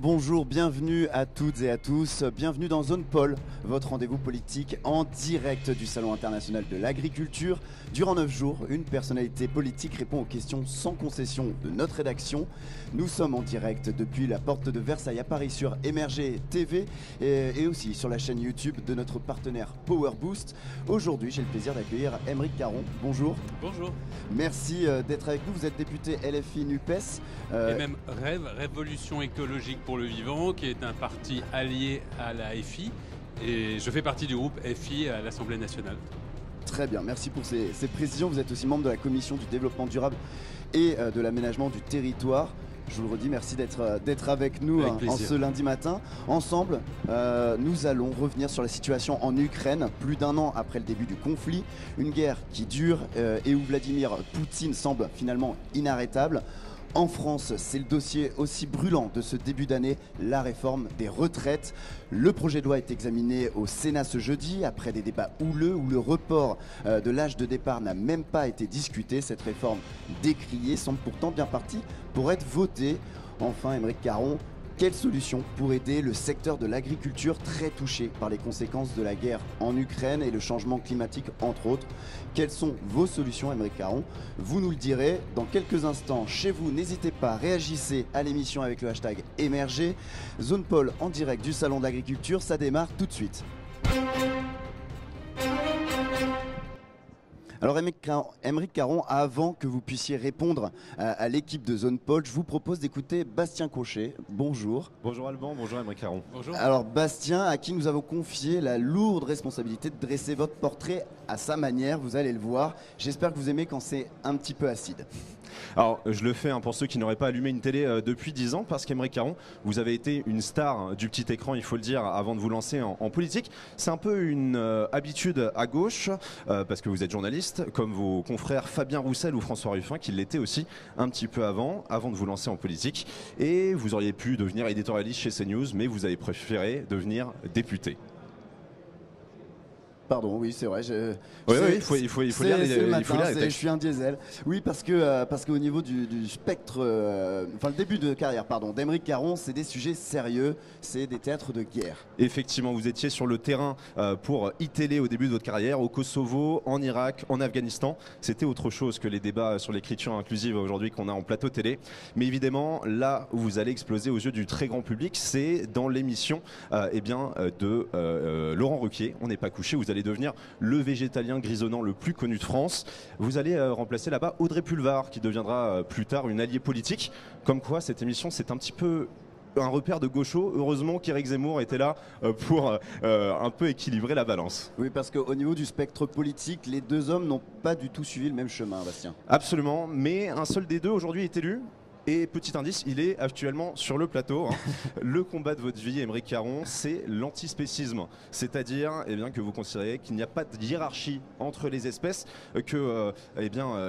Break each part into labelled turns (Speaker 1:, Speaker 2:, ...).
Speaker 1: Bonjour, bienvenue à toutes et à tous, bienvenue dans Zone Pôle, votre rendez-vous politique en direct du Salon international de l'agriculture. Durant 9 jours, une personnalité politique répond aux questions sans concession de notre rédaction. Nous sommes en direct depuis la porte de Versailles à Paris sur Émerger TV et aussi sur la chaîne YouTube de notre partenaire Power Boost. Aujourd'hui, j'ai le plaisir d'accueillir Aymeric Caron. Bonjour.
Speaker 2: Bonjour.
Speaker 1: Merci d'être avec nous, vous êtes député LFI NUPES.
Speaker 2: Et même Révolution écologique pour le vivant, qui est un parti allié à la FI. Et je fais partie du groupe FI à l'Assemblée nationale.
Speaker 1: Très bien, merci pour ces précisions. Vous êtes aussi membre de la commission du développement durable et de l'aménagement du territoire. Je vous le redis, merci d'être avec nous en ce lundi matin. Ensemble, nous allons revenir sur la situation en Ukraine, plus d'un an après le début du conflit. Une guerre qui dure et où Vladimir Poutine semble finalement inarrêtable. En France, c'est le dossier aussi brûlant de ce début d'année, la réforme des retraites. Le projet de loi est examiné au Sénat ce jeudi, après des débats houleux où le report de l'âge de départ n'a même pas été discuté. Cette réforme décriée semble pourtant bien partie pour être votée. Enfin, Aymeric Caron, quelle solution pour aider le secteur de l'agriculture très touché par les conséquences de la guerre en Ukraine et le changement climatique entre autres? Quelles sont vos solutions, Aymeric Caron? Vous nous le direz dans quelques instants chez vous. N'hésitez pas, réagissez à l'émission avec le hashtag Émerger. Zone Pôle en direct du Salon de l'Agriculture, ça démarre tout de suite. Alors Aymeric Caron, avant que vous puissiez répondre à l'équipe de Zone Pôle, je vous propose d'écouter Bastien Cochet. Bonjour.
Speaker 3: Bonjour Alban, bonjour Aymeric Caron.
Speaker 2: Bonjour.
Speaker 1: Alors Bastien, à qui nous avons confié la lourde responsabilité de dresser votre portrait à sa manière, vous allez le voir. J'espère que vous aimez quand c'est un petit peu acide.
Speaker 3: Alors je le fais pour ceux qui n'auraient pas allumé une télé depuis 10 ans, parce qu'Aymeric Caron, vous avez été une star du petit écran, il faut le dire, avant de vous lancer en politique. C'est un peu une habitude à gauche, parce que vous êtes journaliste, comme vos confrères Fabien Roussel ou François Ruffin, qui l'étaient aussi un petit peu avant de vous lancer en politique. Et vous auriez pu devenir éditorialiste chez CNews, mais vous avez préféré devenir député.
Speaker 1: Pardon, oui, c'est vrai.
Speaker 3: Oui, il faut lire les textes.
Speaker 1: Je suis un diesel. Oui, parce qu'au niveau du spectre, enfin le début de carrière, pardon, d'Aymeric Caron, c'est des sujets sérieux, c'est des théâtres de guerre.
Speaker 3: Effectivement, vous étiez sur le terrain pour iTélé au début de votre carrière, au Kosovo, en Irak, en Afghanistan. C'était autre chose que les débats sur l'écriture inclusive aujourd'hui qu'on a en plateau télé. Mais évidemment, là où vous allez exploser aux yeux du très grand public, c'est dans l'émission de Laurent Ruquier. On n'est pas couché. Vous allez devenir le végétalien grisonnant le plus connu de France. Vous allez remplacer là-bas Audrey Pulvar, qui deviendra plus tard une alliée politique. Comme quoi, cette émission, c'est un petit peu un repère de gauchos. Heureusement qu'Éric Zemmour était là pour un peu équilibrer la balance.
Speaker 1: Oui, parce qu'au niveau du spectre politique, les deux hommes n'ont pas du tout suivi le même chemin, Bastien.
Speaker 3: Absolument, mais un seul des deux aujourd'hui est élu. Et petit indice, il est actuellement sur le plateau. Le combat de votre vie, Aymeric Caron, c'est l'antispécisme. C'est-à-dire que vous considérez qu'il n'y a pas de hiérarchie entre les espèces, que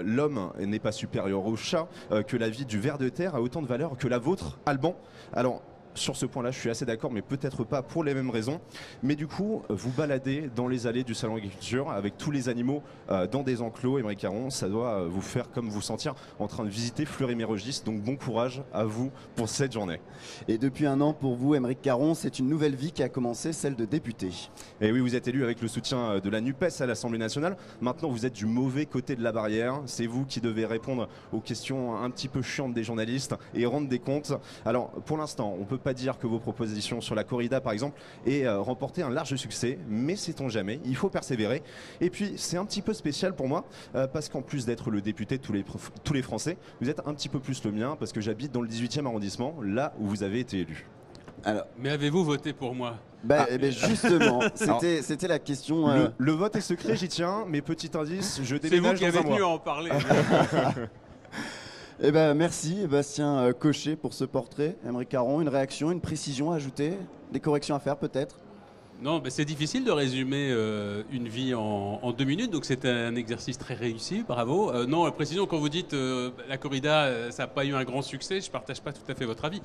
Speaker 3: l'homme n'est pas supérieur au chat, que la vie du ver de terre a autant de valeur que la vôtre, Alban. Alors, sur ce point-là, je suis assez d'accord, mais peut-être pas pour les mêmes raisons. Mais du coup, vous baladez dans les allées du Salon d'Agriculture avec tous les animaux dans des enclos. Aymeric Caron, ça doit vous faire comme vous sentir en train de visiter Fleury-Mérogis. Donc bon courage à vous pour cette journée.
Speaker 1: Et depuis un an, pour vous, Aymeric Caron, c'est une nouvelle vie qui a commencé, celle de député.
Speaker 3: Et oui, vous êtes élu avec le soutien de la NUPES à l'Assemblée nationale. Maintenant, vous êtes du mauvais côté de la barrière. C'est vous qui devez répondre aux questions un petit peu chiantes des journalistes et rendre des comptes. Alors, pour l'instant, on peut pas dire que vos propositions sur la corrida par exemple aient remporté un large succès, mais sait-on jamais, il faut persévérer. Et puis c'est un petit peu spécial pour moi parce qu'en plus d'être le député de tous les Français, vous êtes un petit peu plus le mien parce que j'habite dans le 18e arrondissement, là où vous avez été élu.
Speaker 1: Alors,
Speaker 2: mais avez-vous voté pour moi?
Speaker 1: Justement, c'était la question.
Speaker 3: Le vote est secret, j'y tiens, mais petit indice, je
Speaker 2: C'est vous
Speaker 3: déménage
Speaker 2: qui
Speaker 3: dans
Speaker 2: avez
Speaker 3: un
Speaker 2: tenu
Speaker 3: mois.
Speaker 2: à en parler.
Speaker 1: Merci Bastien Cochet pour ce portrait. Aymeric Caron, une réaction, une précision à ajouter, des corrections à faire peut-être?
Speaker 2: Non, c'est difficile de résumer une vie en 2 minutes, donc c'est un exercice très réussi, bravo. Non, précision, quand vous dites la corrida, ça n'a pas eu un grand succès, je ne partage pas tout à fait votre avis.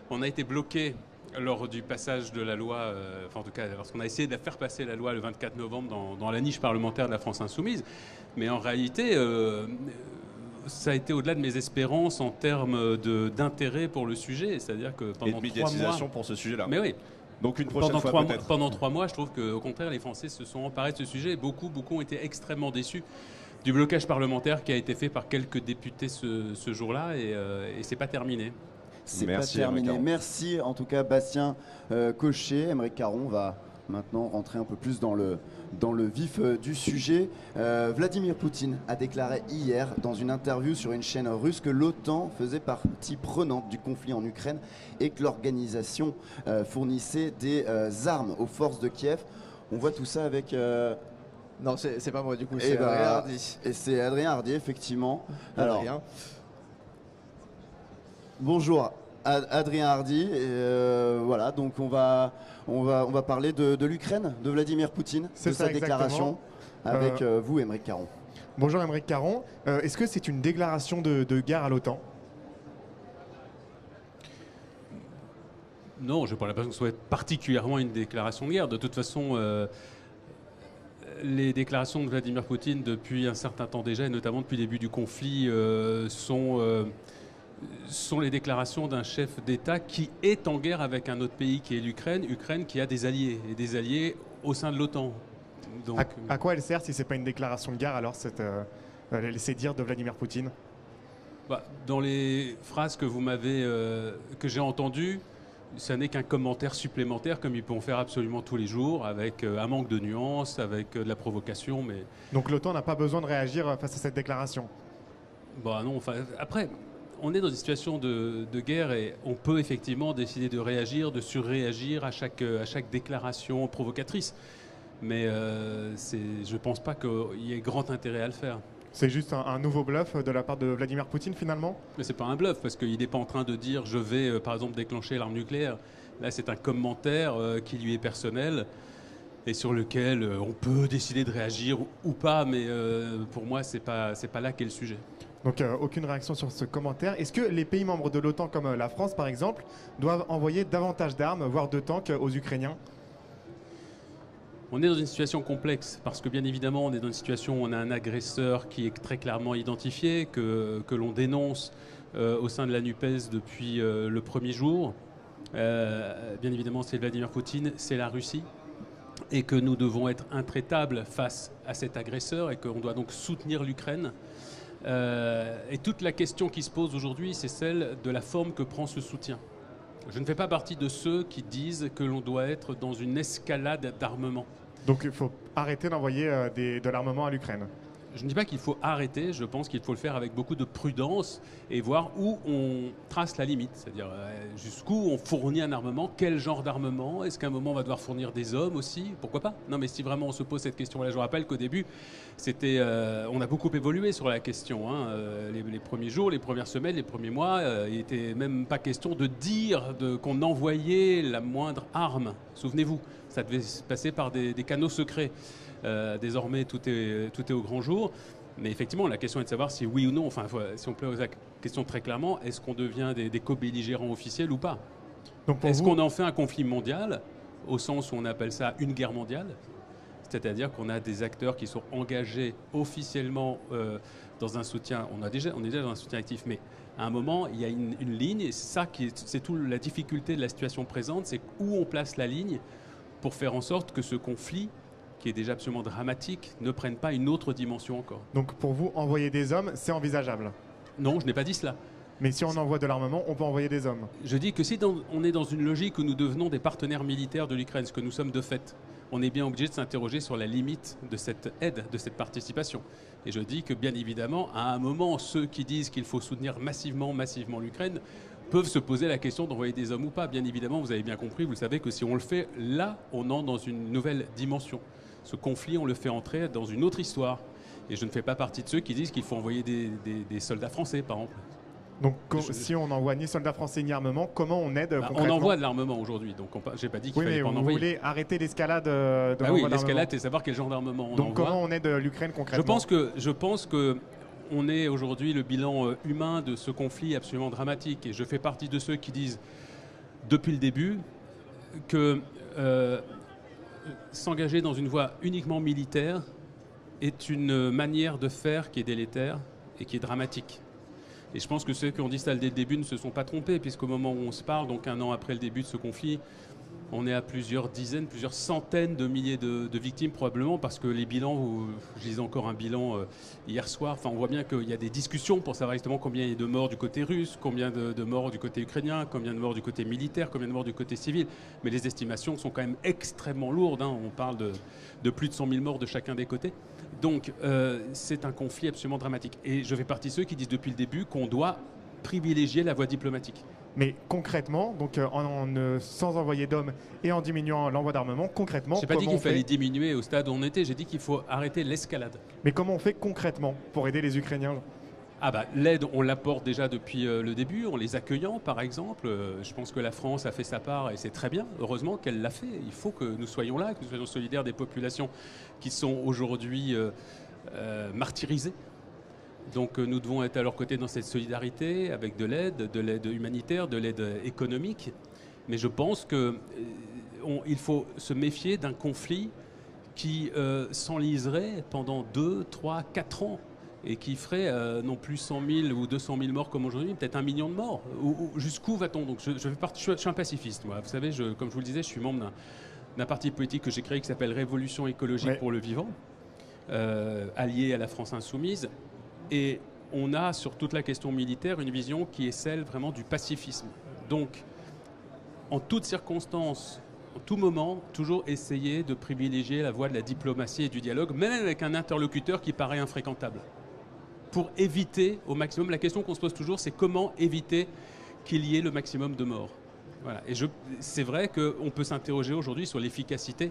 Speaker 2: On a été bloqué lors du passage de la loi, en tout cas lorsqu'on a essayé de faire passer la loi le 24 novembre dans la niche parlementaire de la France Insoumise. Mais en réalité, ça a été au-delà de mes espérances en termes d'intérêt pour le sujet. C'est-à-dire que pendant 3 mois...
Speaker 3: Et de médiatisation pour ce sujet-là.
Speaker 2: Mais oui.
Speaker 3: Donc une prochaine fois peut-être.
Speaker 2: Pendant 3 mois, je trouve qu'au contraire, les Français se sont emparés de ce sujet. Beaucoup ont été extrêmement déçus du blocage parlementaire qui a été fait par quelques députés ce jour-là, et c'est pas terminé.
Speaker 1: C'est pas terminé. Merci en tout cas Bastien Cochet. Aymeric Caron va maintenant rentrer un peu plus dans le vif du sujet. Vladimir Poutine a déclaré hier dans une interview sur une chaîne russe que l'OTAN faisait partie prenante du conflit en Ukraine et que l'organisation fournissait des armes aux forces de Kiev. On voit tout ça avec...
Speaker 4: Non, c'est pas moi du coup, c'est Adrien Hardy.
Speaker 1: Et c'est Adrien Hardy, effectivement.
Speaker 4: Alors,
Speaker 1: bonjour Adrien Hardy. Voilà, donc on va parler de l'Ukraine, de Vladimir Poutine, de sa déclaration avec vous, Aymeric Caron.
Speaker 5: Bonjour Aymeric Caron. Est-ce que c'est une déclaration de guerre à l'OTAN ?
Speaker 2: Non, je n'ai pas l'impression que ce soit particulièrement une déclaration de guerre. De toute façon, les déclarations de Vladimir Poutine depuis un certain temps déjà, et notamment depuis le début du conflit, sont les déclarations d'un chef d'État qui est en guerre avec un autre pays qui est l'Ukraine, Ukraine qui a des alliés, et des alliés au sein de l'OTAN.
Speaker 5: Donc, à quoi elle sert si ce n'est pas une déclaration de guerre alors, ces dires de Vladimir Poutine ?
Speaker 2: Dans les phrases que que j'ai entendues, ce n'est qu'un commentaire supplémentaire comme ils peuvent en faire absolument tous les jours, avec un manque de nuances, avec de la provocation. Mais...
Speaker 5: Donc l'OTAN n'a pas besoin de réagir face à cette déclaration ?
Speaker 2: Non, après, on est dans une situation de guerre et on peut effectivement décider de réagir, de surréagir à chaque déclaration provocatrice. Mais je ne pense pas qu'il y ait grand intérêt à le faire.
Speaker 5: C'est juste un nouveau bluff de la part de Vladimir Poutine finalement ?
Speaker 2: Mais c'est pas un bluff parce qu'il n'est pas en train de dire je vais par exemple déclencher l'arme nucléaire. Là c'est un commentaire qui lui est personnel et sur lequel on peut décider de réagir ou pas, mais pour moi c'est pas là qu'est le sujet.
Speaker 5: Donc aucune réaction sur ce commentaire. Est-ce que les pays membres de l'OTAN comme la France par exemple doivent envoyer davantage d'armes, voire de tanks aux Ukrainiens ?
Speaker 2: On est dans une situation complexe parce que bien évidemment on est dans une situation où on a un agresseur qui est très clairement identifié, que l'on dénonce au sein de la NUPES depuis le premier jour. Bien évidemment c'est Vladimir Poutine, c'est la Russie, et que nous devons être intraitables face à cet agresseur et qu'on doit donc soutenir l'Ukraine. Et toute la question qui se pose aujourd'hui, c'est celle de la forme que prend ce soutien. Je ne fais pas partie de ceux qui disent que l'on doit être dans une escalade d'armement.
Speaker 5: Donc il faut arrêter d'envoyer de l'armement à l'Ukraine.
Speaker 2: Je ne dis pas qu'il faut arrêter, je pense qu'il faut le faire avec beaucoup de prudence et voir où on trace la limite, c'est-à-dire jusqu'où on fournit un armement, quel genre d'armement, est-ce qu'à un moment on va devoir fournir des hommes aussi, pourquoi pas ? Non mais si vraiment on se pose cette question-là, je vous rappelle qu'au début, on a beaucoup évolué sur la question. Les premiers jours, les premières semaines, les premiers mois, il n'était même pas question de dire qu'on envoyait la moindre arme, souvenez-vous, ça devait se passer par des canaux secrets. Désormais, tout est au grand jour. Mais effectivement, la question est de savoir si oui ou non, si on pose la question très clairement, est-ce qu'on devient des co-belligérants officiels ou pas ? Est-ce qu'on en fait un conflit mondial, au sens où on appelle ça une guerre mondiale ? C'est-à-dire qu'on a des acteurs qui sont engagés officiellement dans un soutien. On est déjà dans un soutien actif, mais à un moment, il y a une ligne, et c'est tout la difficulté de la situation présente, c'est où on place la ligne pour faire en sorte que ce conflit, qui est déjà absolument dramatique, ne prennent pas une autre dimension encore.
Speaker 5: Donc pour vous, envoyer des hommes, c'est envisageable ?
Speaker 2: Non, je n'ai pas dit cela.
Speaker 5: Mais si on envoie de l'armement, on peut envoyer des hommes ?
Speaker 2: Je dis que si on est dans une logique où nous devenons des partenaires militaires de l'Ukraine, ce que nous sommes de fait, on est bien obligé de s'interroger sur la limite de cette aide, de cette participation. Et je dis que bien évidemment, à un moment, ceux qui disent qu'il faut soutenir massivement l'Ukraine peuvent se poser la question d'envoyer des hommes ou pas. Bien évidemment, vous avez bien compris, vous savez que si on le fait, là, on entre dans une nouvelle dimension. Ce conflit, on le fait entrer dans une autre histoire. Et je ne fais pas partie de ceux qui disent qu'il faut envoyer des soldats français, par exemple.
Speaker 5: Donc si on n'envoie ni soldats français ni armement, comment on aide concrètement ?
Speaker 2: On envoie de l'armement aujourd'hui, donc j'ai pas dit qu'il fallait pas en envoyer.
Speaker 5: Vous voulez arrêter l'escalade de l'envoi d'armement ?
Speaker 2: L'escalade, et savoir quel genre d'armement on envoie.
Speaker 5: Donc comment on aide l'Ukraine concrètement ?
Speaker 2: Je pense que on est aujourd'hui le bilan humain de ce conflit absolument dramatique. Et je fais partie de ceux qui disent, depuis le début, que s'engager dans une voie uniquement militaire est une manière de faire qui est délétère et qui est dramatique. Et je pense que ceux qui ont dit ça dès le début ne se sont pas trompés, puisqu'au moment où on se parle, donc 1 an après le début de ce conflit, on est à plusieurs dizaines, plusieurs centaines de milliers de victimes probablement, parce que les bilans, je lisais encore un bilan hier soir, on voit bien qu'il y a des discussions pour savoir exactement combien il y a de morts du côté russe, combien de morts du côté ukrainien, combien de morts du côté militaire, combien de morts du côté civil. Mais les estimations sont quand même extrêmement lourdes, hein. On parle de plus de 100 000 morts de chacun des côtés. Donc c'est un conflit absolument dramatique. Et je fais partie de ceux qui disent depuis le début qu'on doit privilégier la voie diplomatique.
Speaker 5: Mais concrètement, donc sans envoyer d'hommes et en diminuant l'envoi d'armement, concrètement...
Speaker 2: Je n'ai pas dit qu'il fallait diminuer au stade où on était, j'ai dit qu'il faut arrêter l'escalade.
Speaker 5: Mais comment on fait concrètement pour aider les Ukrainiens ?
Speaker 2: L'aide, on l'apporte déjà depuis le début, en les accueillant par exemple. Je pense que la France a fait sa part et c'est très bien, heureusement qu'elle l'a fait. Il faut que nous soyons là, que nous soyons solidaires des populations qui sont aujourd'hui martyrisées. Donc nous devons être à leur côté dans cette solidarité, avec de l'aide humanitaire, de l'aide économique. Mais je pense qu'il faut se méfier d'un conflit qui s'enliserait pendant 2, 3, 4 ans et qui ferait non plus 100 000 ou 200 000 morts comme aujourd'hui, peut-être 1 million de morts. Jusqu'où va-t-on ? Donc je suis un pacifiste, moi. Vous savez, comme je vous le disais, je suis membre d'un parti politique que j'ai créé qui s'appelle Révolution écologique pour le vivant, allié à la France insoumise. Et on a, sur toute la question militaire, une vision qui est celle vraiment du pacifisme. Donc, en toutes circonstances, en tout moment, toujours essayer de privilégier la voie de la diplomatie et du dialogue, même avec un interlocuteur qui paraît infréquentable. Pour éviter au maximum, la question qu'on se pose toujours, c'est comment éviter qu'il y ait le maximum de morts. Voilà. Et c'est vrai qu'on peut s'interroger aujourd'hui sur l'efficacité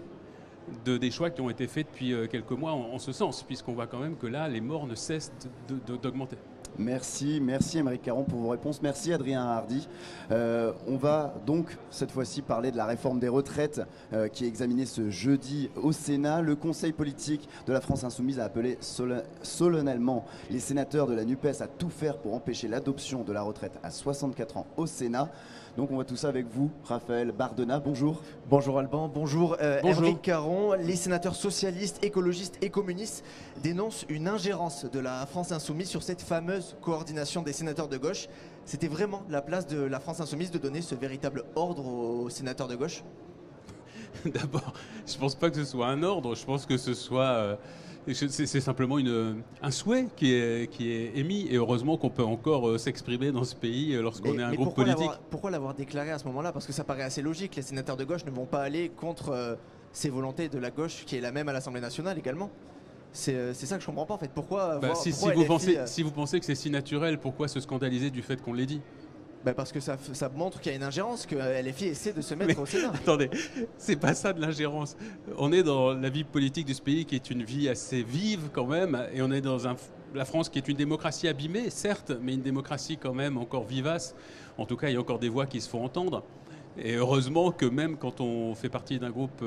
Speaker 2: des choix qui ont été faits depuis quelques mois en ce sens, puisqu'on voit quand même que là, les morts ne cessent d'augmenter.
Speaker 1: Merci Aymeric Caron pour vos réponses. Merci Adrien Hardy. On va donc cette fois-ci parler de la réforme des retraites qui est examinée ce jeudi au Sénat. Le Conseil politique de la France insoumise a appelé solennellement les sénateurs de la NUPES à tout faire pour empêcher l'adoption de la retraite à 64 ans au Sénat. Donc on voit tout ça avec vous, Raphaël Bardena, bonjour.
Speaker 4: Bonjour Alban, bonjour Aymeric Caron. Les sénateurs socialistes, écologistes et communistes dénoncent une ingérence de la France insoumise sur cette fameuse coordination des sénateurs de gauche. C'était vraiment la place de la France insoumise de donner ce véritable ordre aux sénateurs de gauche ?
Speaker 2: D'abord, je ne pense pas que ce soit un ordre, je pense que ce soit... c'est simplement un souhait qui est émis, et heureusement qu'on peut encore s'exprimer dans ce pays lorsqu'on est un groupe politique.
Speaker 4: Pourquoi l'avoir déclaré à ce moment-là ? Parce que ça paraît assez logique, les sénateurs de gauche ne vont pas aller contre ces volontés de la gauche qui est la même à l'Assemblée nationale également. C'est ça que je comprends pas en fait. Pourquoi
Speaker 2: si vous pensez que c'est si naturel, pourquoi se scandaliser du fait qu'on l'ait dit ?
Speaker 4: Parce que ça montre qu'il y a une ingérence, que LFI essaie de se mettre au Sénat.
Speaker 2: Attendez, c'est pas ça de l'ingérence. On est dans la vie politique de ce pays qui est une vie assez vive quand même, et on est dans la France qui est une démocratie abîmée, certes, mais une démocratie quand même encore vivace. En tout cas, il y a encore des voix qui se font entendre. Et heureusement que même quand on fait partie d'un groupe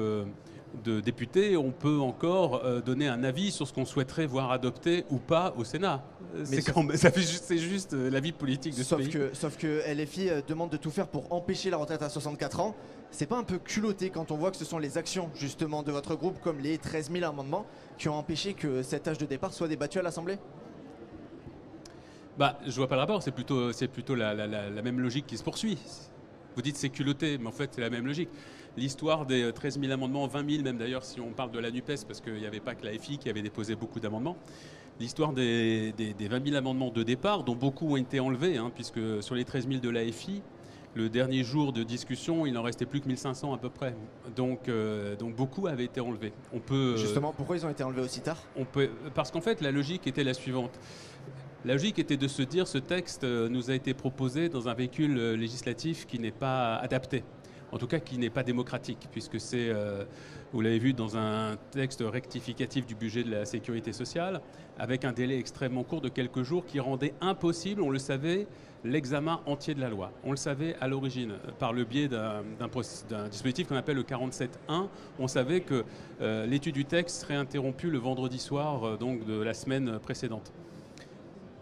Speaker 2: de députés, on peut encore donner un avis sur ce qu'on souhaiterait voir adopté ou pas au Sénat. C'est juste la vie politique de ce pays.
Speaker 4: Sauf que LFI demande de tout faire pour empêcher la retraite à 64 ans. C'est pas un peu culotté quand on voit que ce sont les actions justement de votre groupe, comme les 13 000 amendements, qui ont empêché que cet âge de départ soit débattu à l'Assemblée ?
Speaker 2: Je vois pas le rapport, c'est plutôt la même logique qui se poursuit. Vous dites c'est culotté, mais en fait c'est la même logique. L'histoire des 13 000 amendements, 20 000 même d'ailleurs si on parle de la NUPES, parce qu'il n'y avait pas que la FI qui avait déposé beaucoup d'amendements. L'histoire des 20 000 amendements de départ, dont beaucoup ont été enlevés, puisque sur les 13 000 de la FI, le dernier jour de discussion, il n'en restait plus que 1500 à peu près. Donc beaucoup avaient été enlevés.
Speaker 4: Justement, pourquoi ils ont été enlevés aussi tard ?
Speaker 2: Parce qu'en fait, la logique était la suivante. La logique était de se dire ce texte nous a été proposé dans un véhicule législatif qui n'est pas adapté. En tout cas, qui n'est pas démocratique, puisque c'est, vous l'avez vu, dans un texte rectificatif du budget de la sécurité sociale, avec un délai extrêmement court de quelques jours qui rendait impossible, on le savait, l'examen entier de la loi. On le savait à l'origine, par le biais d'un dispositif qu'on appelle le 47.1. On savait que l'étude du texte serait interrompue le vendredi soir donc de la semaine précédente.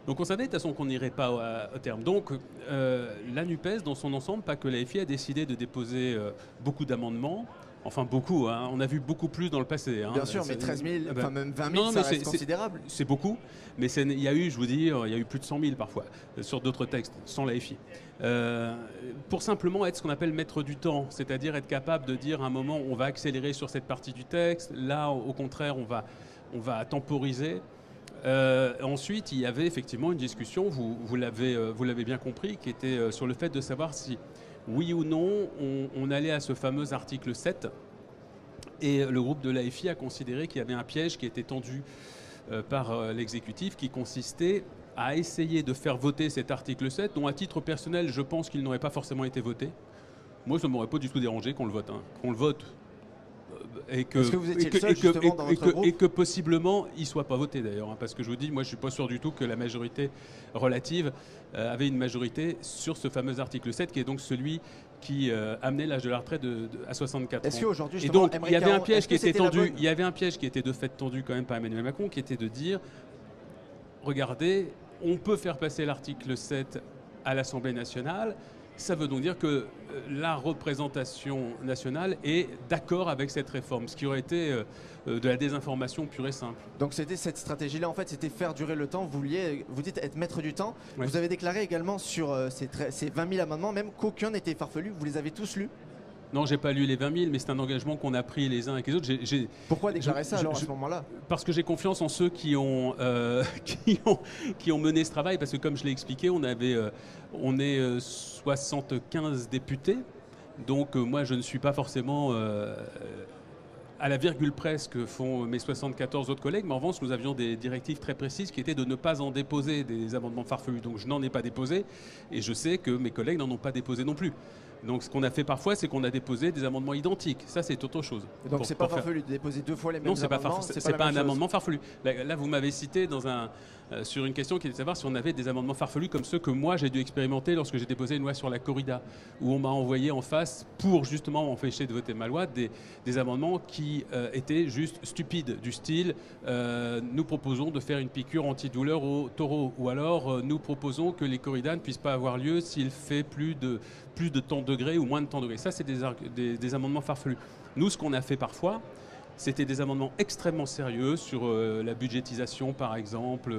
Speaker 2: Donc on savait de toute façon qu'on n'irait pas au terme. Donc la NUPES, dans son ensemble, pas que la FI, a décidé de déposer beaucoup d'amendements Enfin, beaucoup. Hein. On a vu beaucoup plus dans le passé. Hein.
Speaker 4: Bien sûr, mais 13 000, enfin même 20 000,
Speaker 2: non,
Speaker 4: ça reste considérable.
Speaker 2: C'est beaucoup, mais il y a eu, je vous dis, il y a eu plus de 100 000 parfois, sur d'autres textes, sans la FI. Pour simplement être ce qu'on appelle maître du temps, c'est-à-dire être capable de dire à un moment, on va accélérer sur cette partie du texte, là, au contraire, on va temporiser. Ensuite, il y avait effectivement une discussion, vous l'avez bien compris, qui était sur le fait de savoir si, oui ou non, on allait à ce fameux article 7. Et le groupe de l'AFI a considéré qu'il y avait un piège qui était tendu par l'exécutif, qui consistait à essayer de faire voter cet article 7, dont à titre personnel, je pense qu'il n'aurait pas forcément été voté. Moi, ça ne m'aurait pas du tout dérangé qu'on le vote. Hein. Qu'on le vote.
Speaker 4: Est-ce que vous étiez le seul, justement, dans votre groupe ?
Speaker 2: Et que possiblement, il ne soit pas voté d'ailleurs. Hein, parce que je vous dis, moi je ne suis pas sûr du tout que la majorité relative avait une majorité sur ce fameux article 7, qui est donc celui qui amenait l'âge de la retraite à 64 ans.
Speaker 4: Est-ce qu'aujourd'hui,
Speaker 2: et donc, il y avait un piège qui était tendu. Il y avait un piège qui était de fait tendu quand même par Emmanuel Macron, qui était de dire, regardez, on peut faire passer l'article 7 à l'Assemblée nationale. Ça veut donc dire que la représentation nationale est d'accord avec cette réforme, ce qui aurait été de la désinformation pure et simple.
Speaker 4: Donc c'était cette stratégie-là, en fait, c'était faire durer le temps. Vous dites être maître du temps. Oui. Vous avez déclaré également sur ces 20 000 amendements, même qu'aucun n'était farfelu. Vous les avez tous lus ?
Speaker 2: Non, j'ai pas lu les 20 000, mais c'est un engagement qu'on a pris les uns avec les autres.
Speaker 4: Pourquoi déclarer ça alors à ce moment-là ?
Speaker 2: Parce que j'ai confiance en ceux qui ont mené ce travail, parce que comme je l'ai expliqué, on est 75 députés, donc moi je ne suis pas forcément à la virgule près ce que font mes 74 autres collègues, mais en revanche nous avions des directives très précises qui étaient de ne pas en déposer des amendements farfelus, donc je n'en ai pas déposé, et je sais que mes collègues n'en ont pas déposé non plus. Donc ce qu'on a fait parfois, c'est qu'on a déposé des amendements identiques. Ça, c'est autre chose.
Speaker 4: Et donc c'est pas farfelu de déposer deux fois les mêmes amendements.
Speaker 2: Non, c'est pas un amendement farfelu. Là, vous m'avez cité sur une question qui était de savoir si on avait des amendements farfelus comme ceux que moi j'ai dû expérimenter lorsque j'ai déposé une loi sur la corrida, où on m'a envoyé en face, pour justement m'empêcher de voter ma loi, des amendements qui étaient juste stupides, du style nous proposons de faire une piqûre antidouleur aux taureaux, ou alors nous proposons que les corridas ne puissent pas avoir lieu s'il fait plus de tant de degrés ou moins de tant de degrés. Ça, c'est des amendements farfelus. Nous, ce qu'on a fait parfois, c'était des amendements extrêmement sérieux sur la budgétisation, par exemple,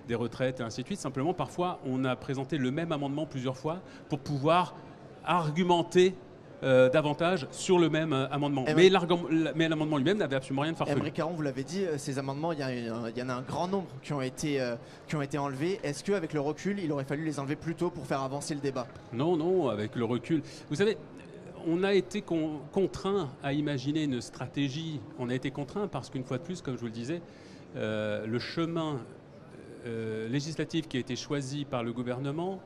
Speaker 2: des retraites et ainsi de suite. Simplement, parfois, on a présenté le même amendement plusieurs fois pour pouvoir argumenter davantage sur le même amendement. Mais l'amendement lui-même n'avait absolument rien de farfelu.
Speaker 4: Aymeric Caron, vous l'avez dit, ces amendements, il y en a un grand nombre qui ont été enlevés. Est-ce qu'avec le recul, il aurait fallu les enlever plus tôt pour faire avancer le débat ?
Speaker 2: Non, avec le recul. Vous savez, on a été contraint à imaginer une stratégie. On a été contraint parce qu'une fois de plus, comme je vous le disais, le chemin législatif qui a été choisi par le gouvernement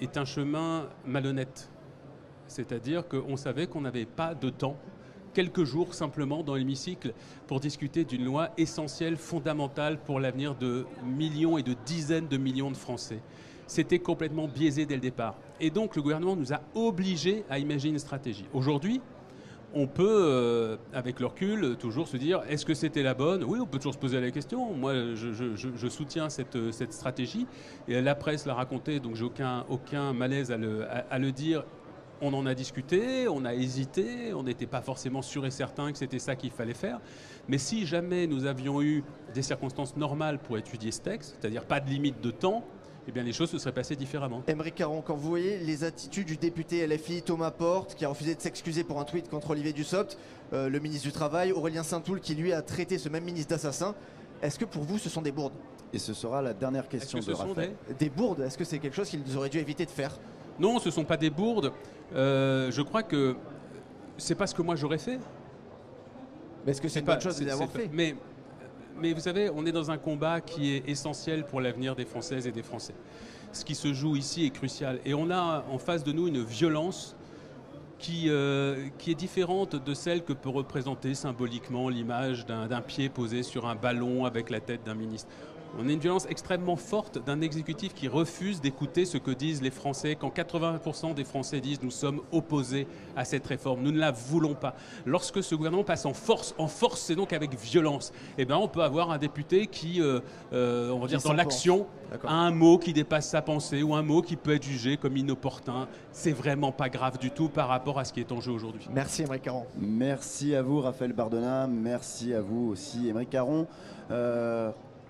Speaker 2: est un chemin malhonnête. C'est-à-dire qu'on savait qu'on n'avait pas de temps, quelques jours simplement dans l'hémicycle, pour discuter d'une loi essentielle, fondamentale pour l'avenir de millions et de dizaines de millions de Français. C'était complètement biaisé dès le départ. Et donc le gouvernement nous a obligés à imaginer une stratégie. Aujourd'hui, on peut, avec le recul, toujours se dire est-ce que c'était la bonne ? Oui, on peut toujours se poser la question. Moi, je soutiens cette stratégie. Et la presse l'a raconté, donc j'ai aucun malaise à le dire. On en a discuté, on a hésité, on n'était pas forcément sûr et certain que c'était ça qu'il fallait faire. Mais si jamais nous avions eu des circonstances normales pour étudier ce texte, c'est-à-dire pas de limite de temps, eh bien les choses se seraient passées différemment.
Speaker 4: Aymeric Caron, quand vous voyez les attitudes du député LFI Thomas Porte, qui a refusé de s'excuser pour un tweet contre Olivier Dussopt, le ministre du Travail, Aurélien Saint-Toul, qui lui a traité ce même ministre d'assassin, est-ce que pour vous ce sont des bourdes ?
Speaker 1: Et ce sera la dernière question de Raphaël.
Speaker 4: Des bourdes ? Est-ce que c'est quelque chose qu'ils auraient dû éviter de faire ?
Speaker 2: Non, ce ne sont pas des bourdes. Je crois que c'est pas ce que moi j'aurais fait.
Speaker 4: Mais est-ce que c'est une bonne chose de l'avoir fait ?
Speaker 2: Mais vous savez, on est dans un combat qui est essentiel pour l'avenir des Françaises et des Français. Ce qui se joue ici est crucial. Et on a en face de nous une violence qui est différente de celle que peut représenter symboliquement l'image d'un pied posé sur un ballon avec la tête d'un ministre. On a une violence extrêmement forte d'un exécutif qui refuse d'écouter ce que disent les Français, quand 80% des Français disent nous sommes opposés à cette réforme, nous ne la voulons pas. Lorsque ce gouvernement passe en force c'est donc avec violence, eh ben on peut avoir un député qui, on va dire dans l'action, a un mot qui dépasse sa pensée ou un mot qui peut être jugé comme inopportun. C'est vraiment pas grave du tout par rapport à ce qui est en jeu aujourd'hui.
Speaker 4: Merci Aymeric Caron.
Speaker 1: Merci à vous Raphaël Bardona, merci à vous aussi Aymeric Caron.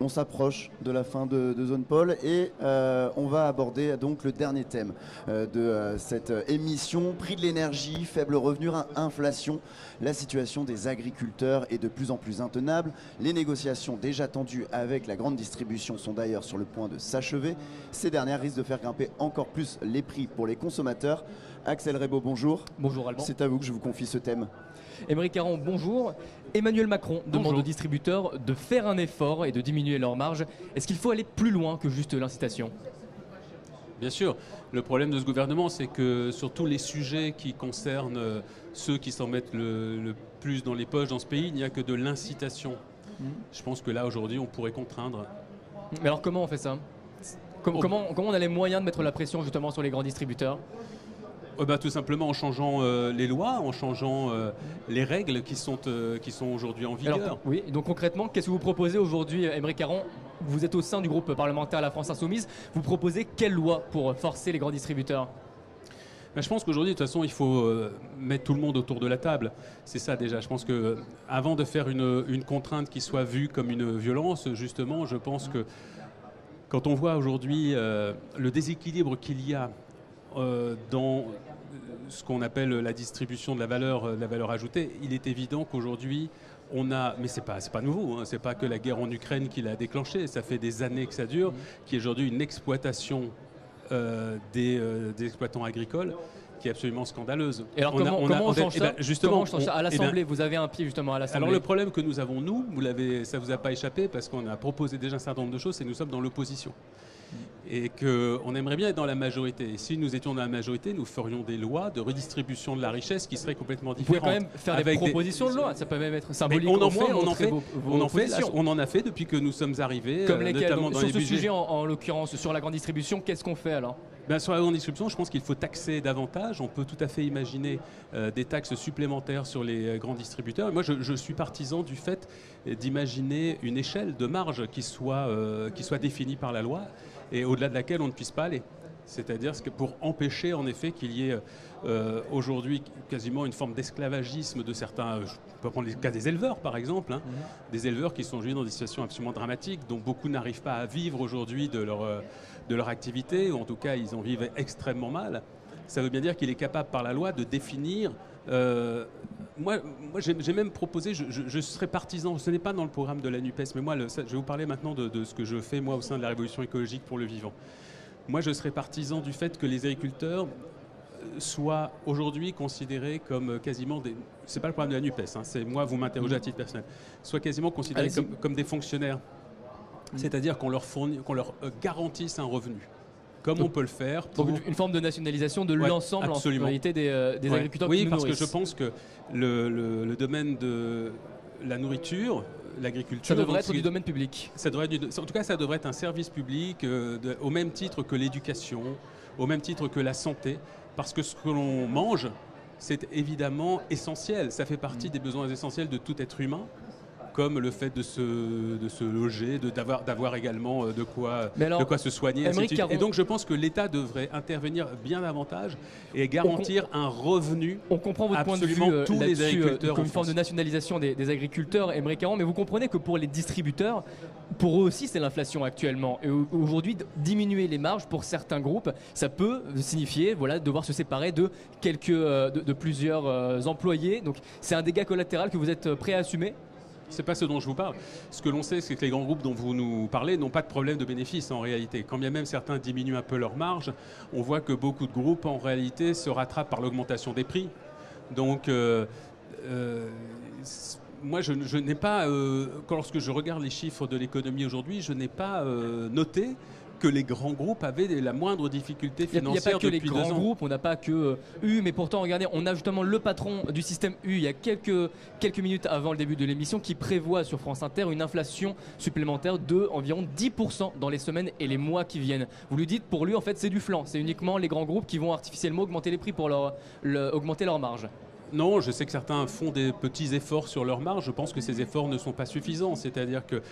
Speaker 1: On s'approche de la fin de Zone Pol et on va aborder donc le dernier thème de cette émission. Prix de l'énergie, faible revenu, inflation. La situation des agriculteurs est de plus en plus intenable. Les négociations déjà tendues avec la grande distribution sont d'ailleurs sur le point de s'achever. Ces dernières risquent de faire grimper encore plus les prix pour les consommateurs. Axel Rebaud, bonjour.
Speaker 6: Bonjour Alban.
Speaker 1: C'est à vous que je vous confie ce thème.
Speaker 6: Aymeric Caron, bonjour. Emmanuel Macron demande aux distributeurs de faire un effort et de diminuer leurs marges. Est-ce qu'il faut aller plus loin que juste l'incitation ?
Speaker 2: Bien sûr. Le problème de ce gouvernement, c'est que sur tous les sujets qui concernent ceux qui s'en mettent le plus dans les poches dans ce pays, il n'y a que de l'incitation. Je pense que là, aujourd'hui, on pourrait contraindre.
Speaker 6: Mais alors comment on fait ça ? Comment on a les moyens de mettre la pression justement sur les grands distributeurs ?
Speaker 2: Tout simplement en changeant les lois, en changeant les règles qui sont aujourd'hui en vigueur.
Speaker 6: Alors, oui, donc concrètement, qu'est-ce que vous proposez aujourd'hui, Aymeric Caron ? Vous êtes au sein du groupe parlementaire La France Insoumise. Vous proposez quelle loi pour forcer les grands distributeurs ?
Speaker 2: Je pense qu'aujourd'hui, de toute façon, il faut mettre tout le monde autour de la table. C'est ça déjà. Je pense qu'avant de faire une contrainte qui soit vue comme une violence, justement, je pense que quand on voit aujourd'hui le déséquilibre qu'il y a dans ce qu'on appelle la distribution de la valeur ajoutée, il est évident qu'aujourd'hui, on a, mais c'est pas nouveau, hein, c'est pas que la guerre en Ukraine qui l'a déclenché, ça fait des années que ça dure, qui est aujourd'hui une exploitation des exploitants agricoles qui est absolument scandaleuse.
Speaker 6: Et alors comment on change ça justement, à l'Assemblée, vous avez un pied justement à l'Assemblée.
Speaker 2: Alors le problème que nous avons, ça vous a pas échappé parce qu'on a proposé déjà un certain nombre de choses, c'est que nous sommes dans l'opposition. Et qu'on aimerait bien être dans la majorité. Et si nous étions dans la majorité, nous ferions des lois de redistribution de la richesse qui seraient complètement différentes.
Speaker 6: Vous pouvez quand même faire des propositions de loi, ça peut même être symbolique.
Speaker 2: On en a fait depuis que nous sommes arrivés.
Speaker 6: Comme lesquels,
Speaker 2: notamment dans
Speaker 6: sur
Speaker 2: les
Speaker 6: ce
Speaker 2: budgets.
Speaker 6: sujet, en l'occurrence, sur la grande distribution, qu'est-ce qu'on fait alors ?
Speaker 2: Sur la grande distribution, je pense qu'il faut taxer davantage. On peut tout à fait imaginer des taxes supplémentaires sur les grands distributeurs. Et moi, je suis partisan du fait d'imaginer une échelle de marge qui soit définie par la loi et au-delà de laquelle on ne puisse pas aller. C'est-à-dire que pour empêcher en effet qu'il y ait aujourd'hui quasiment une forme d'esclavagisme de certains, je peux prendre le cas des éleveurs par exemple, des éleveurs qui sont aujourd'hui dans des situations absolument dramatiques, dont beaucoup n'arrivent pas à vivre aujourd'hui de leur activité, ou en tout cas ils en vivent extrêmement mal. Ça veut bien dire qu'il est capable par la loi de définir... Moi j'ai même proposé, je serais partisan, ce n'est pas dans le programme de la NUPES, mais moi je vais vous parler maintenant de ce que je fais moi au sein de la Révolution écologique pour le vivant. Moi je serais partisan du fait que les agriculteurs soient aujourd'hui considérés comme quasiment des... C'est pas le problème de la NUPES, hein, c'est moi, vous m'interrogez à titre personnel. Soient quasiment considérés comme des fonctionnaires. C'est-à-dire qu'on leur garantisse un revenu. Comme on peut le faire.
Speaker 6: Donc une forme de nationalisation de l'ensemble en réalité des agriculteurs.
Speaker 2: Oui, parce que je pense que le domaine de la nourriture, l'agriculture...
Speaker 6: Ça devrait être du domaine public.
Speaker 2: En tout cas, ça devrait être un service public au même titre que l'éducation, au même titre que la santé, parce que ce que l'on mange, c'est évidemment essentiel. Ça fait partie des besoins essentiels de tout être humain, comme le fait de se loger, d'avoir également de quoi se soigner. Et donc je pense que l'État devrait intervenir bien davantage et garantir un revenu.
Speaker 6: On comprend votre point de vue
Speaker 2: tous les agriculteurs
Speaker 6: comme une forme de nationalisation des agriculteurs, Aymeric Caron, mais vous comprenez que pour les distributeurs, pour eux aussi c'est l'inflation actuellement. Et aujourd'hui, diminuer les marges pour certains groupes, ça peut signifier devoir se séparer de plusieurs employés. Donc c'est un dégât collatéral que vous êtes prêt à assumer ?
Speaker 2: C'est pas ce dont je vous parle. Ce que l'on sait, c'est que les grands groupes dont vous nous parlez n'ont pas de problème de bénéfice en réalité. Quand bien même certains diminuent un peu leur marge, on voit que beaucoup de groupes en réalité se rattrapent par l'augmentation des prix. Donc, moi, je n'ai pas, lorsque je regarde les chiffres de l'économie aujourd'hui, je n'ai pas noté que les grands groupes avaient la moindre difficulté financière depuis 2 ans.
Speaker 6: Il n'y a pas que les grands groupes, on n'a pas que U, mais pourtant, regardez, on a justement le patron du système U, il y a quelques minutes avant le début de l'émission, qui prévoit sur France Inter une inflation supplémentaire de environ 10% dans les semaines et les mois qui viennent. Vous lui dites, pour lui, en fait, c'est du flan. C'est uniquement les grands groupes qui vont artificiellement augmenter les prix pour augmenter leur marge.
Speaker 2: Non, je sais que certains font des petits efforts sur leur marge. Je pense que ces efforts ne sont pas suffisants. C'est-à-dire que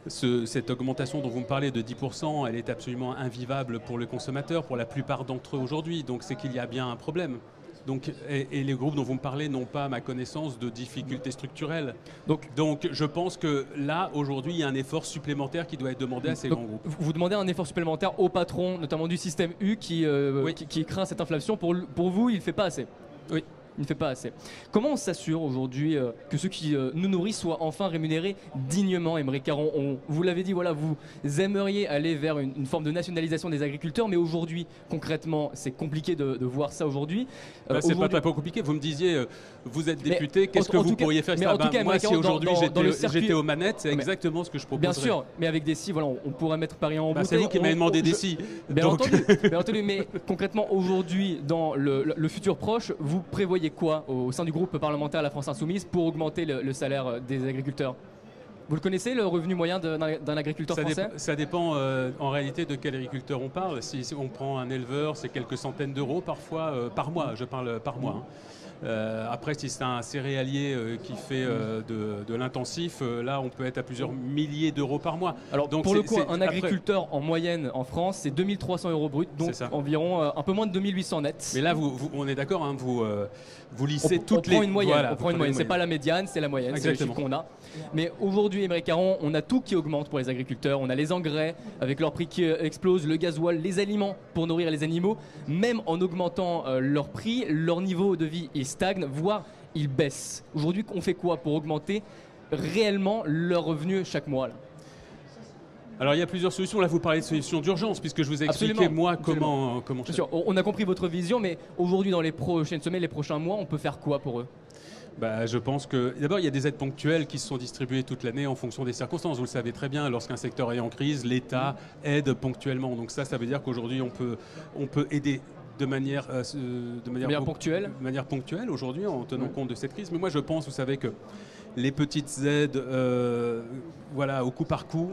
Speaker 2: cette augmentation dont vous me parlez de 10%, elle est absolument invivable pour le consommateur, pour la plupart d'entre eux aujourd'hui. Donc c'est qu'il y a bien un problème. Donc, et les groupes dont vous me parlez n'ont pas, à ma connaissance, de difficultés structurelles. Donc je pense que là, aujourd'hui, il y a un effort supplémentaire qui doit être demandé à ces grands groupes.
Speaker 6: Vous demandez un effort supplémentaire au patron, notamment du système U, qui craint cette inflation. Pour vous, il ne fait pas assez.
Speaker 2: Oui.
Speaker 6: Il ne fait pas assez. Comment on s'assure aujourd'hui que ceux qui nous nourrissent soient enfin rémunérés dignement, Aymeric Caron? Vous l'avez dit, voilà, vous aimeriez aller vers une forme de nationalisation des agriculteurs, mais aujourd'hui, concrètement, c'est compliqué de voir ça aujourd'hui.
Speaker 2: C'est pas très compliqué. Vous me disiez, vous êtes député, qu'est-ce que vous pourriez faire? Moi, si aujourd'hui j'étais aux manettes, c'est exactement ce que je proposerais.
Speaker 6: Bien sûr, mais avec des si, voilà, on pourrait mettre Paris en bouteille.
Speaker 2: C'est vous qui m'avez demandé des si.
Speaker 6: Bien entendu, mais concrètement, aujourd'hui, dans le futur proche, vous prévoyez quoi au sein du groupe parlementaire La France Insoumise pour augmenter le salaire des agriculteurs? Vous le connaissez, le revenu moyen d'un agriculteur français?
Speaker 2: Ça dépend en réalité de quel agriculteur on parle. Si on prend un éleveur, c'est quelques centaines d'euros parfois par mois, je parle par mois. Après, si c'est un céréalier qui fait de l'intensif, là on peut être à plusieurs milliers d'euros par mois.
Speaker 6: Alors donc, pour le coup, un agriculteur en moyenne en France, c'est 2300 euros brut, donc environ un peu moins de 2800 net.
Speaker 2: Mais là, on est d'accord, hein, vous lissez toutes les...
Speaker 6: On prend une moyenne, c'est pas la médiane, c'est la moyenne, c'est le chiffre qu'on a. Mais aujourd'hui, Aymeric Caron, on a tout qui augmente pour les agriculteurs. On a les engrais avec leur prix qui explose, le gasoil, les aliments pour nourrir les animaux. Même en augmentant leur prix, leur niveau de vie il stagne, voire il baisse. Aujourd'hui, on fait quoi pour augmenter réellement leur revenu chaque mois là?
Speaker 2: Alors il y a plusieurs solutions. Là, vous parlez de solutions d'urgence, puisque je vous ai expliqué moi comment je fais.
Speaker 6: Sûr, on a compris votre vision, mais aujourd'hui, dans les prochaines semaines, les prochains mois, on peut faire quoi pour eux?
Speaker 2: Je pense que d'abord il y a des aides ponctuelles qui se sont distribuées toute l'année en fonction des circonstances. Vous le savez très bien, lorsqu'un secteur est en crise, l'État aide ponctuellement. Donc ça veut dire qu'aujourd'hui on peut aider de manière
Speaker 6: ponctuelle.
Speaker 2: De manière ponctuelle aujourd'hui en tenant compte de cette crise. Mais moi je pense, vous savez, que les petites aides, au coup par coup,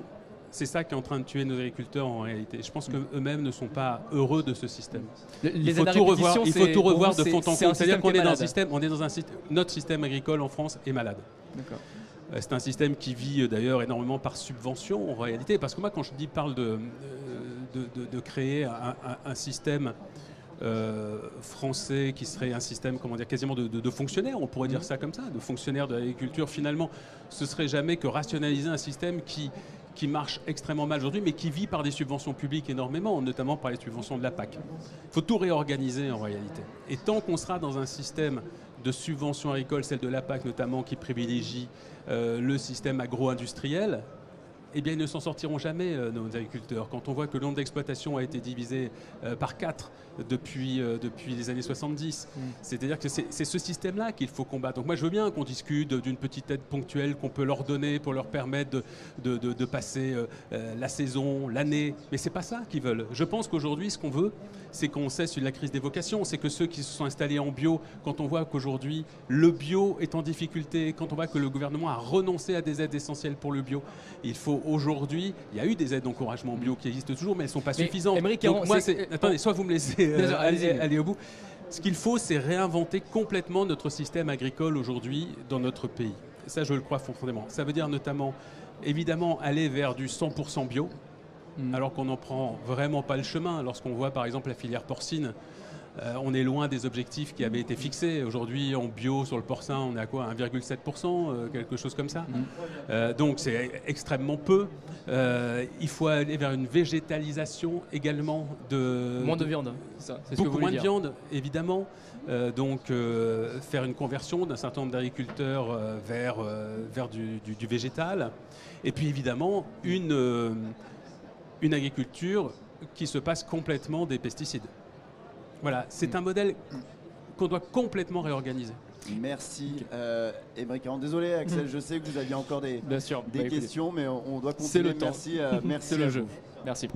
Speaker 2: c'est ça qui est en train de tuer nos agriculteurs en réalité. Je pense qu'eux-mêmes ne sont pas heureux de ce système. Il faut tout revoir de fond en comble. C'est-à-dire qu'on est dans un système, notre système agricole en France est malade. C'est un système qui vit d'ailleurs énormément par subvention en réalité. Parce que moi, quand je parle de créer un système français qui serait un système, quasiment de fonctionnaires, on pourrait dire ça comme ça, de fonctionnaires de l'agriculture, finalement, ce serait jamais que rationaliser un système qui marche extrêmement mal aujourd'hui, mais qui vit par des subventions publiques énormément, notamment par les subventions de la PAC. Il faut tout réorganiser en réalité. Et tant qu'on sera dans un système de subventions agricoles, celle de la PAC notamment, qui privilégie le système agro-industriel, eh bien, ils ne s'en sortiront jamais, nos agriculteurs. Quand on voit que le nombre d'exploitations a été divisé par 4 depuis les années 70, c'est-à-dire que c'est ce système-là qu'il faut combattre. Donc moi, je veux bien qu'on discute d'une petite aide ponctuelle qu'on peut leur donner pour leur permettre de passer la saison, l'année, mais c'est pas ça qu'ils veulent. Je pense qu'aujourd'hui, ce qu'on veut, c'est qu'on cesse la crise des vocations. C'est que ceux qui se sont installés en bio, quand on voit qu'aujourd'hui, le bio est en difficulté, quand on voit que le gouvernement a renoncé à des aides essentielles pour le bio, il faut aujourd'hui, il y a eu des aides d'encouragement bio qui existent toujours, mais elles ne sont pas suffisantes. Donc moi, attendez, soit vous me laissez aller au bout. Ce qu'il faut, c'est réinventer complètement notre système agricole aujourd'hui dans notre pays. Ça, je le crois profondément. Ça veut dire notamment, évidemment, aller vers du 100% bio, alors qu'on n'en prend vraiment pas le chemin. Lorsqu'on voit, par exemple, la filière porcine, on est loin des objectifs qui avaient été fixés. Aujourd'hui, en bio, sur le porcin, on est à quoi, 1,7%, quelque chose comme ça. Donc c'est extrêmement peu. Il faut aller vers une végétalisation également de...
Speaker 6: Moins de viande, c'est ce
Speaker 2: beaucoup
Speaker 6: que vous
Speaker 2: moins
Speaker 6: voulez
Speaker 2: de
Speaker 6: dire.
Speaker 2: viande, évidemment. Faire une conversion d'un certain nombre d'agriculteurs vers du végétal. Et puis évidemment, une agriculture qui se passe complètement des pesticides. Voilà, c'est un modèle qu'on doit complètement réorganiser.
Speaker 1: Merci Aymeric Caron. Désolé Axel, je sais que vous aviez encore des questions, mais on doit continuer.
Speaker 6: C'est le temps.
Speaker 1: Merci
Speaker 6: C'est le jeu. Merci.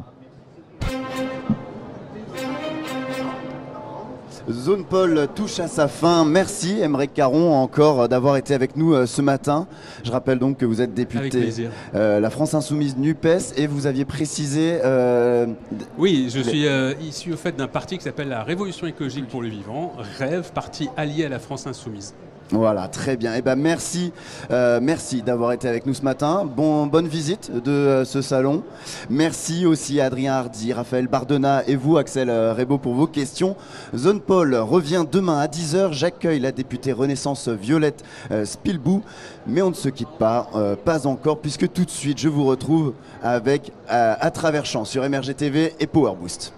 Speaker 1: Zone Paul touche à sa fin. Merci Aymeric Caron encore d'avoir été avec nous ce matin. Je rappelle donc que vous êtes député La France Insoumise NUPES et vous aviez précisé...
Speaker 2: Oui, je suis issu au fait d'un parti qui s'appelle la Révolution écologique pour le vivant, REV, parti allié à la France Insoumise.
Speaker 1: Voilà, très bien. Eh ben, merci d'avoir été avec nous ce matin. Bonne visite de ce salon. Merci aussi à Adrien Hardy, Raphaël Bardena et vous, Axel Rebaud, pour vos questions. Zone Paul revient demain à 10h. J'accueille la députée Renaissance Violette Spilbou. Mais on ne se quitte pas, pas encore, puisque tout de suite, je vous retrouve avec À travers champs sur MRG TV et Power Boost.